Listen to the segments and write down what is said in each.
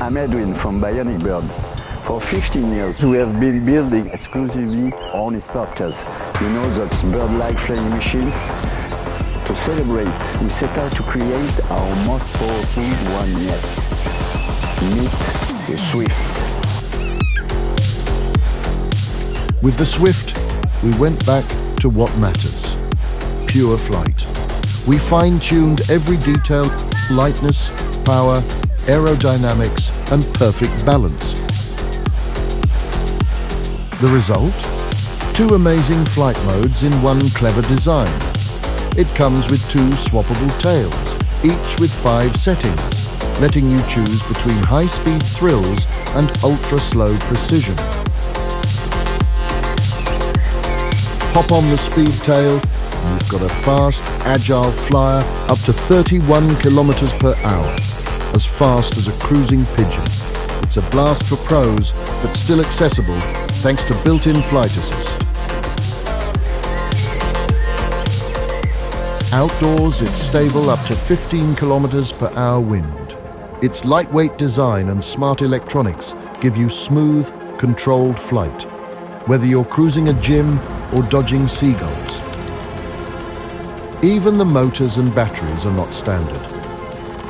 I'm Edwin from Bionic Bird. For 15 years, we have been building exclusively ornithopters. You know, those bird-like flying machines. To celebrate, we set out to create our most powerful one yet. Meet the Swift. With the Swift, we went back to what matters: pure flight. We fine-tuned every detail: lightness, power, aerodynamics, and perfect balance. The result? 2 amazing flight modes in one clever design. It comes with 2 swappable tails, each with 5 settings, letting you choose between high-speed thrills and ultra-slow precision. Hop on the speed tail, and you've got a fast, agile flyer up to 31 kilometers per hour, as fast as a cruising pigeon. It's a blast for pros, but still accessible thanks to built-in flight assist. Outdoors, it's stable up to 15 kilometers per hour wind. Its lightweight design and smart electronics give you smooth, controlled flight, whether you're cruising a gym or dodging seagulls. Even the motors and batteries are not standard.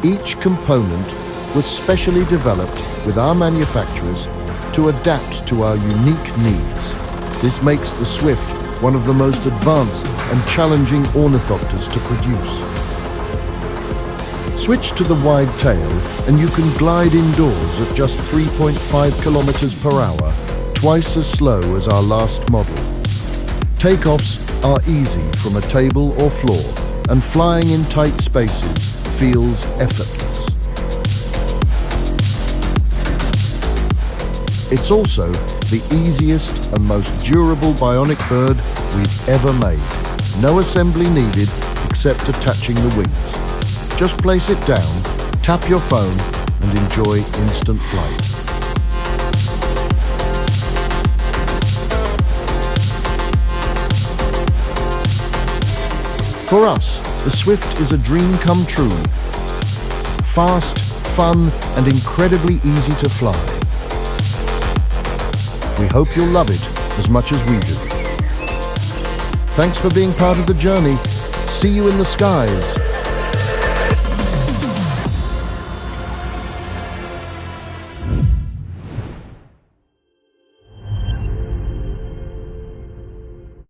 Each component was specially developed with our manufacturers to adapt to our unique needs. This makes the Swift one of the most advanced and challenging ornithopters to produce. Switch to the wide tail and you can glide indoors at just 3.5 kilometers per hour, twice as slow as our last model. Takeoffs are easy from a table or floor, and flying in tight spaces feels effortless. It's also the easiest and most durable bionic bird we've ever made. No assembly needed except attaching the wings. Just place it down, tap your phone, and enjoy instant flight. For us, the Swift is a dream come true. Fast, fun, and incredibly easy to fly. We hope you'll love it as much as we do. Thanks for being part of the journey. See you in the skies.